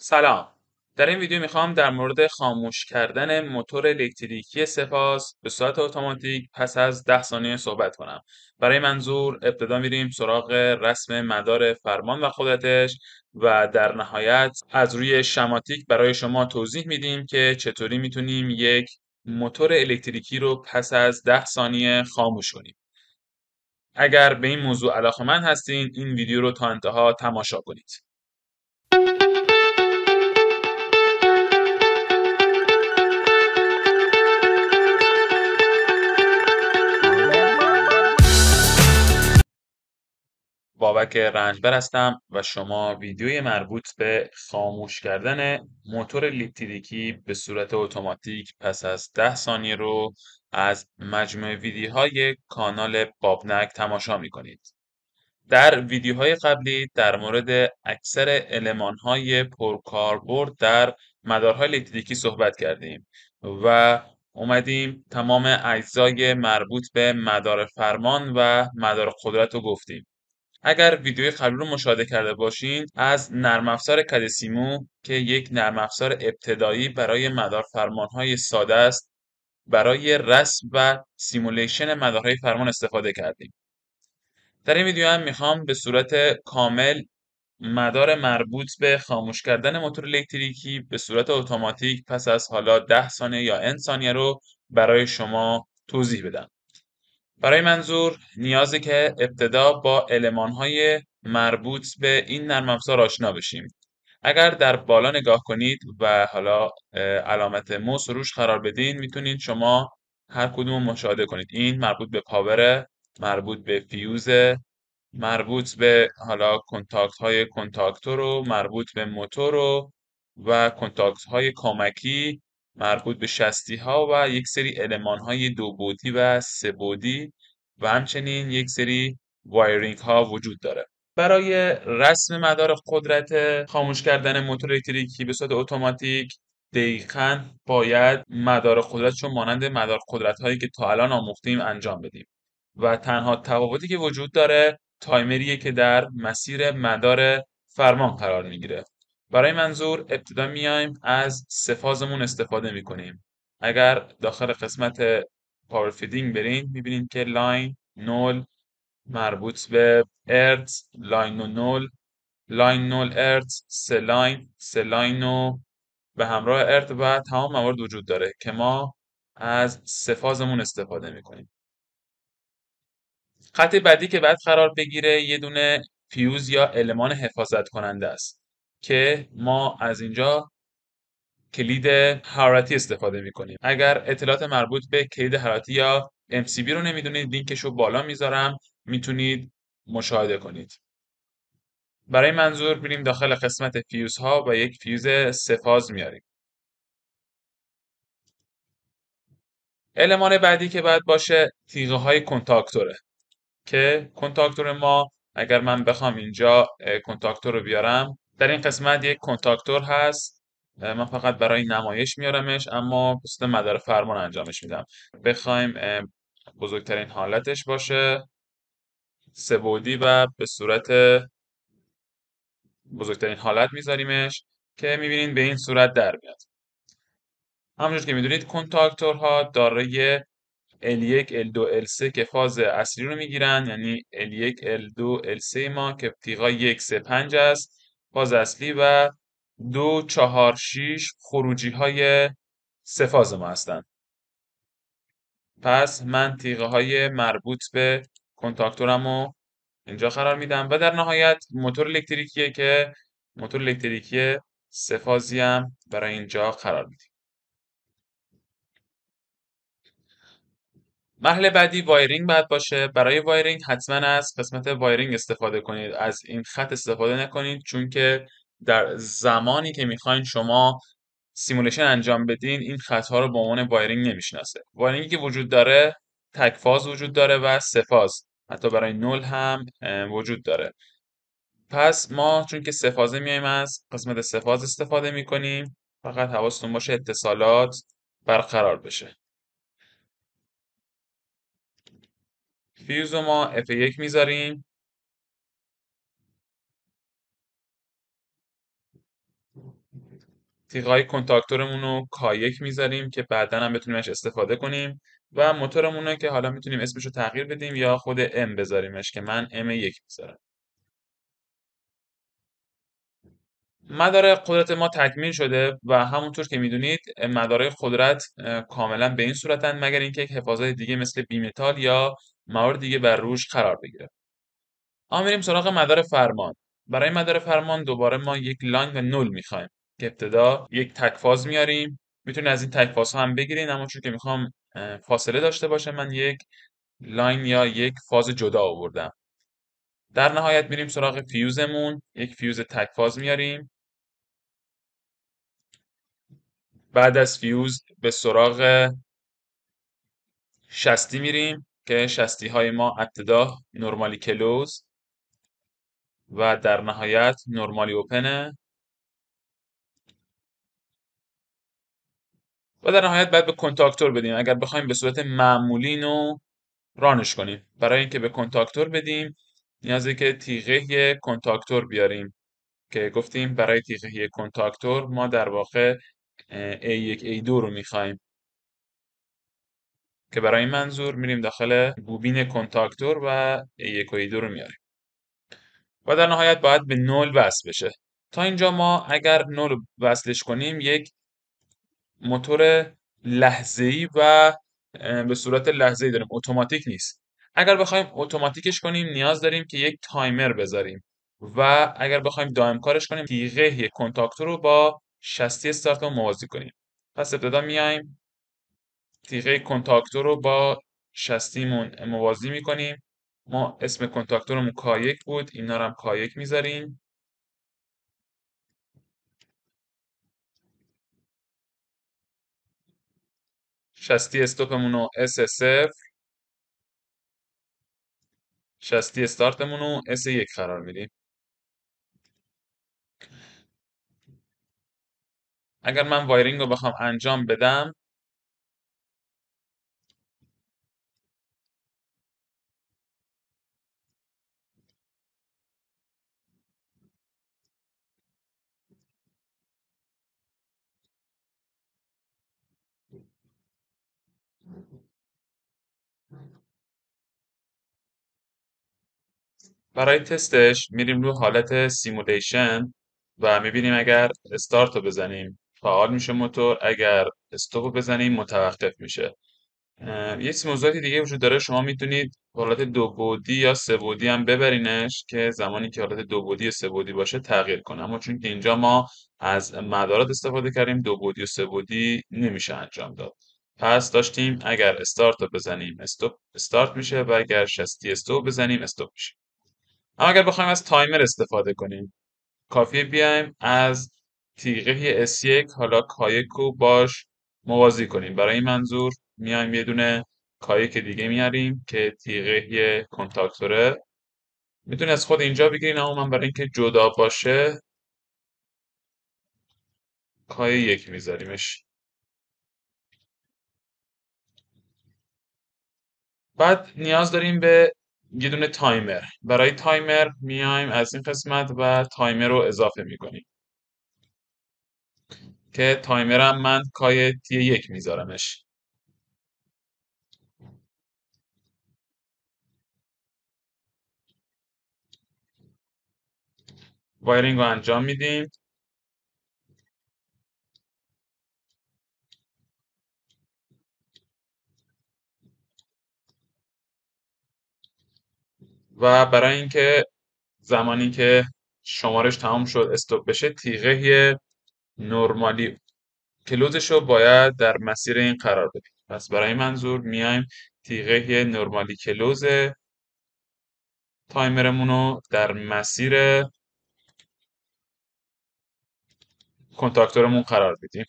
سلام. در این ویدیو میخوام در مورد خاموش کردن موتور الکتریکی سپاس به صورت اتوماتیک پس از 10 ثانیه صحبت کنم. برای منظور ابتدا میریم سراغ رسم مدار فرمان و خودتش و در نهایت از روی شماتیک برای شما توضیح میدیم که چطوری میتونیم یک موتور الکتریکی رو پس از 10 ثانیه خاموش کنیم. اگر به این موضوع علاقه‌مند هستین این ویدیو رو تا انتها تماشا کنید. بابک رنجبر هستم و شما ویدیوی مربوط به خاموش کردن موتور الکتریکی به صورت اتوماتیک پس از 10 ثانیه رو از مجموعه ویدیوهای کانال بابنک تماشا می کنید. در ویدیوهای قبلی در مورد اکثر المانهای پرکاربرد در مدارهای الکتریکی صحبت کردیم و اومدیم تمام اجزای مربوط به مدار فرمان و مدار قدرت رو گفتیم. اگر ویدیوی قبلی رو مشاهده کرده باشین از نرم افزار کدسیمو که یک نرم افزار ابتدایی برای مدار فرمان‌های ساده است برای رسم و سیمولیشن مدارهای فرمان استفاده کردیم. در این ویدیو هم میخوام به صورت کامل مدار مربوط به خاموش کردن موتور الکتریکی به صورت اتوماتیک پس از حالا 10 ثانیه یا n ثانیه رو برای شما توضیح بدم. برای منظور نیازه که ابتدا با المان‌های مربوط به این نرم افزار آشنا بشیم. اگر در بالا نگاه کنید و حالا علامت موس روش قرار بدین میتونید شما هر کدوم رو مشاهده کنید. این مربوط به پاور، مربوط به فیوز، مربوط به حالا کنتاکت های کنتاکتور و مربوط به موتور و کنتاکت های کمکی مربوط به شستی ها و یک سری المان های دو بعدی و سه بعدی و همچنین یک سری وایرینگ ها وجود داره. برای رسم مدار قدرت خاموش کردن موتور الکتریکی به صورت اتوماتیک دقیقاً باید مدار قدرت رو مانند مدار قدرت هایی که تا الان آموختیم انجام بدیم و تنها تفاوتی که وجود داره تایمریه که در مسیر مدار فرمان قرار میگیره. برای منظور ابتدا میایم از سه فازمون استفاده میکنیم. اگر داخل قسمت پاور فیدینگ برین میبینید که لاین 0 مربوط به ارتز، لاین و 0 لاین 0 ارتز، سه لاین و به همراه ارت و تمام موارد وجود داره که ما از سه فازمون استفاده میکنیم. خط بعدی که بعد قرار بگیره یه دونه فیوز یا المان حفاظت کننده است که ما از اینجا کلید حرارتی استفاده میکنیم. اگر اطلاعات مربوط به کلید حرارتی یا MCB رو نمیدونید لینکش رو بالا میذارم میتونید مشاهده کنید. برای منظور بریم داخل قسمت فیوزها و یک فیوز سه فاز میاریم. المان بعدی که باید باشه تیغه های کنتاکتوره که کنتاکتور ما اگر من بخوام اینجا کنتاکتور رو بیارم در این قسمت یک کنتاکتور هست. من فقط برای نمایش میارمش اما به صورت مدار فرمان انجامش میدم. بخوایم بزرگترین حالتش باشه سه بعدی و به صورت بزرگترین حالت میذاریمش که میبینید به این صورت در میاد. همونجور که میدونید کنتاکتورها دارای L1 L2 L3 که فاز اصلی رو میگیرن، یعنی L1 L2 L3 ما که تیغا 1 3 5 است فاز اصلی و 2 4 6 خروجی های سه فاز ما هستند. پس من تیغه های مربوط به کنتاکتورم رو اینجا قرار میدم و در نهایت موتور الکتریکیه که موتور الکتریکی سه فازی هم برای اینجا قرار میدیم. مرحله بعدی وایرینگ باید باشه. برای وایرینگ حتما از قسمت وایرینگ استفاده کنید. از این خط استفاده نکنید چون که در زمانی که میخواین شما سیمولیشن انجام بدین این خطها رو به عنوان وایرینگ نمیشناسه. وایرینگی که وجود داره تک فاز وجود داره و سه فاز حتی برای 0 هم وجود داره. پس ما چون که سه فازه میایم از قسمت سه فاز استفاده میکنیم فقط حواستون باشه اتصالات برقرار بشه. فیوز رو ما F1 میذاریم تیغای کنتاکتورمون رو K1 میذاریم که بعدا هم بتونیم ازش استفاده کنیم و موتورمونه که حالا میتونیم اسمش رو تغییر بدیم یا خود M بذاریمش که من M1 میذارم. مدار قدرت ما تکمیل شده و همونطور که میدونید مدارای قدرت کاملا به این صورتن مگر اینکه یک حفاظت دیگه مثل بیمتال یا موارد دیگه بر روش قرار بگیره. اما میریم سراغ مدار فرمان. برای مدار فرمان دوباره ما یک لاین و نول میخوایم که ابتدا یک تک فاز میاریم. میتونید از این تک فاز هم بگیرین، اما چون که میخوام فاصله داشته باشه من یک لاین یا یک فاز جدا آوردم. در نهایت میریم سراغ فیوزمون، یک فیوز تک فاز میاریم. بعد از فیوز به سراغ شستی میریم که شستی های ما ابتدا نورمالی کلوز و در نهایت نورمالی اوپنه و در نهایت باید به کنتاکتور بدیم اگر بخوایم به صورت معمولی اینو رانش کنیم. برای اینکه به کنتاکتور بدیم نیازه که تیغه کنتاکتور بیاریم که گفتیم برای تیغه کنتاکتور ما در واقع A1 A2 رو میخوایم که برای این منظور میریم داخل بوبین کنتاکتور و A1 و A2 رو میاریم و در نهایت باید به نول وصل بشه. تا اینجا ما اگر نول رو وصلش کنیم یک موتور لحظه‌ای و به صورت لحظه‌ای داریم، اتوماتیک نیست. اگر بخوایم اتوماتیکش کنیم نیاز داریم که یک تایمر بذاریم و اگر بخوایم دائم کارش کنیم تیغه کنتاکتور رو با شستی استارت رو موازی کنیم. پس ابتدا میایم تیغه کنتاکتور رو با شستیمون موازی میکنیم. ما اسم کنتاکتورمون K1 بود، اینا رو هم K1 میذاریم. شستی استوپمون رو S0، شستی استارتمون رو S1 قرار میدیم. اگر من وایرینگ رو بخوام انجام بدم برای تستش میریم رو حالت سیمولیشن و میبینیم اگر استارت رو بزنیم فعال میشه موتور، اگر استاپ رو بزنیم متوقف میشه. یه موضوعاتی دیگه وجود داره، شما میتونید حالت دو بعدی یا سه بعدی هم ببرینش که زمانی که حالت دو بعدی یا سه بعدی باشه تغییر کنه، اما چون که اینجا ما از مدارات استفاده کردیم دو بعدی و سه بعدی نمیشه انجام داد. پس داشتیم اگر استارت رو بزنیم استاپ استارت میشه و اگر شستی استاپ بزنیم استاپ میشه. اما اگر بخوایم از تایمر استفاده کنیم کافیه بیایم از تیغه S1 حالا K1 رو باش موازی کنیم. برای این منظور میایم یه دونه K1 دیگه میاریم که تیغه کنتاکتوره. میتونی از خود اینجا بگیرین، اما من برای اینکه جدا باشه K1 میذاریمش. بعد نیاز داریم به یه دونه تایمر. برای تایمر میایم از این قسمت و تایمر رو اضافه میکنیم که تایمرم من K1 میذارمش. وایرینگ رو انجام میدیم و برای اینکه زمانی که شمارش تمام شد استوب بشه تیغه نورمالی کلوزش رو باید در مسیر این قرار بدیم. پس برای این منظور میایم تیغه نورمالی کلوز تایمرمون رو در مسیر کنتاکتورمون قرار بدیم.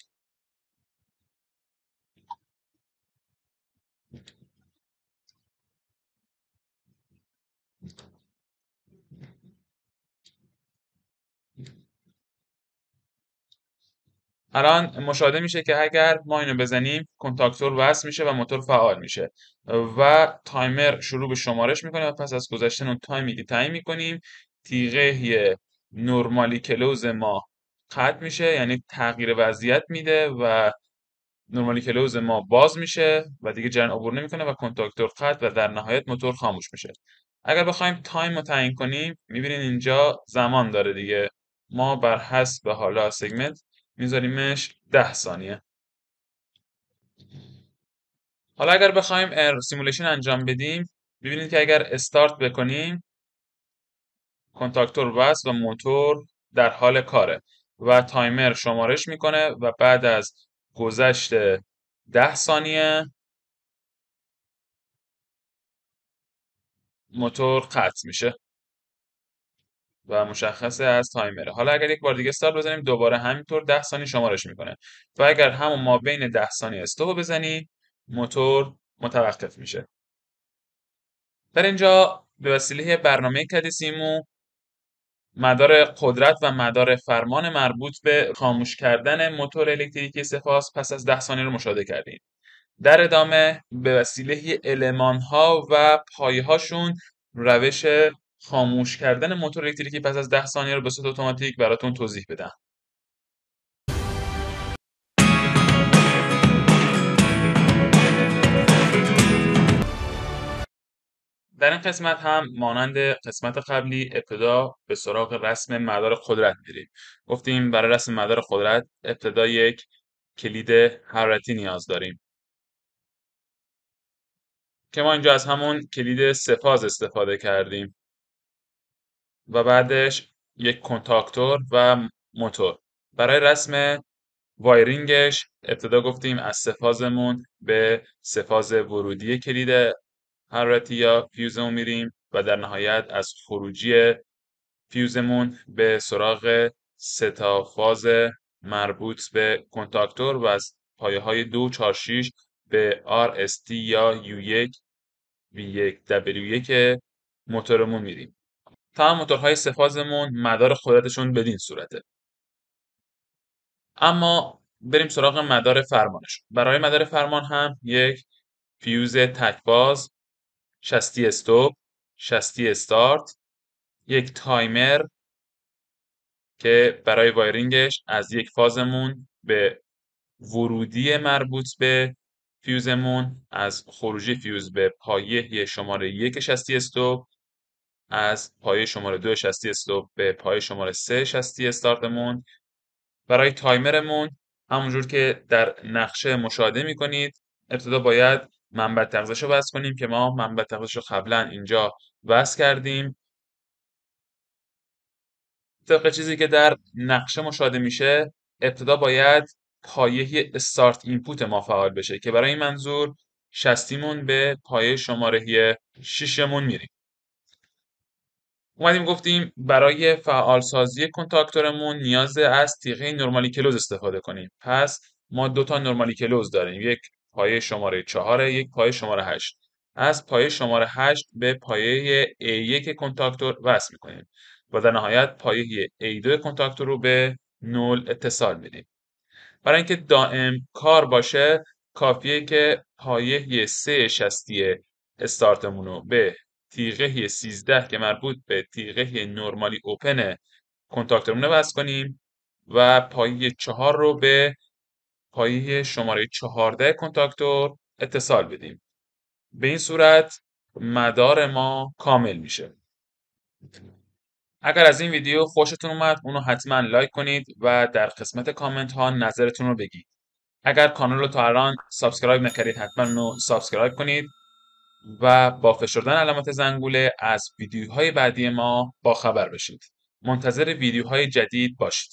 الان مشاهده میشه که اگر ما اینو بزنیم کنتاکتور وصل میشه و موتور فعال میشه و تایمر شروع به شمارش میکنه و پس از گذشتن اون تایمی که تعیین میکنیم تیغه نورمالی کلوز ما قطع میشه، یعنی تغییر وضعیت میده و نورمالی کلوز ما باز میشه و دیگه جریان عبور نمیکنه و کنتاکتور قطع و در نهایت موتور خاموش میشه. اگر بخوایم تایم رو تعیین کنیم میبینید اینجا زمان داره دیگه، ما بر حسب حالا سگمنت میذاریمش 10 ثانیه. حالا اگر بخوایم سیمولیشن انجام بدیم ببینید که اگر استارت بکنیم کنتاکتور وصل و موتور در حال کاره و تایمر شمارش میکنه و بعد از گذشت 10 ثانیه موتور قطع میشه و مشخصه از تایمره. حالا اگر یک بار دیگه استارت بزنیم دوباره همینطور 10 ثانیه شمارش میکنه و اگر همون ما بین 10 ثانیه استاپ بزنی موتور متوقف میشه. در اینجا به وسیله برنامه کدیسیمو مدار قدرت و مدار فرمان مربوط به خاموش کردن موتور الکتریکی سه‌فاز پس از 10 ثانیه رو مشاهده کردیم. در ادامه به وسیله المان‌ها و پایه‌هاشون روش خاموش کردن موتور الکتریکی پس از 10 ثانیه رو به صورت اتوماتیک براتون توضیح بدم. در این قسمت هم مانند قسمت قبلی ابتدا به سراغ رسم مدار قدرت میریم. گفتیم برای رسم مدار قدرت ابتدا یک کلید حرارتی نیاز داریم که ما اینجا از همون کلید سه‌فاز استفاده کردیم و بعدش یک کنتاکتور و موتور. برای رسم وایرینگش ابتدا گفتیم از سه‌فازمون به سه‌فاز ورودی کلید حرارتی یا فیوزمون میریم و در نهایت از خروجی فیوزمون به سراغ سه تا فاز مربوط به کنتاکتور و از پایه‌های 2، 4، 6 به RST یا U1 V1 W1 موتورمون میریم. تمام موتورهای سه فازمون مدار قدرتشون بدین صورته. اما بریم سراغ مدار فرمانش. برای مدار فرمان هم یک فیوز تک‌فاز، شستی استوب، شستی استارت، یک تایمر که برای وایرینگش از یک فازمون به ورودی مربوط به فیوزمون، از خروجی فیوز به پایه شماره 1 شستی استوب، از پایه شماره 2 شستی استوب به پایه شماره 3 شستی استارتمون. برای تایمرمون همونجور که در نقشه مشاهده می‌کنید ابتدا باید منبع تغذیه‌شو وصل کنیم که ما منبع تغذیه‌شو قبلا اینجا وصل کردیم. طبق چیزی که در نقشه مشاهده میشه ابتدا باید پایه استارت اینپوت ما فعال بشه که برای این منظور شستیمون به پایه شماره 6 مون میریم. اومدیم گفتیم برای فعالسازی کنتاکتورمون نیاز از تیغه نورمالی کلوز استفاده کنیم. پس ما دو تا نورمالی کلوز داریم، یک پایه شماره 4 یک پایه شماره 8. از پایه شماره 8 به پایه A1 کنتاکتور وصل میکنیم و در نهایت پایه A2 کنتاکتور رو به 0 اتصال میدیم. برای اینکه دائم کار باشه کافیه که پایه 3 شستی استارتمون رو به تیغه 13 که مربوط به تیغه نورمالی اوپن کنتاکتورمون وصل کنیم و پایه 4 رو به پایه شماره 14 کنتاکتور اتصال بدیم. به این صورت مدار ما کامل میشه. اگر از این ویدیو خوشتون اومد اونو حتما لایک کنید و در قسمت کامنت ها نظرتون رو بگید. اگر کانال رو تا الان سابسکرایب نکردید حتما اونو سابسکرایب کنید و با فشردن شدن علامت زنگوله از ویدیوهای بعدی ما باخبر بشید. منتظر ویدیوهای جدید باشید.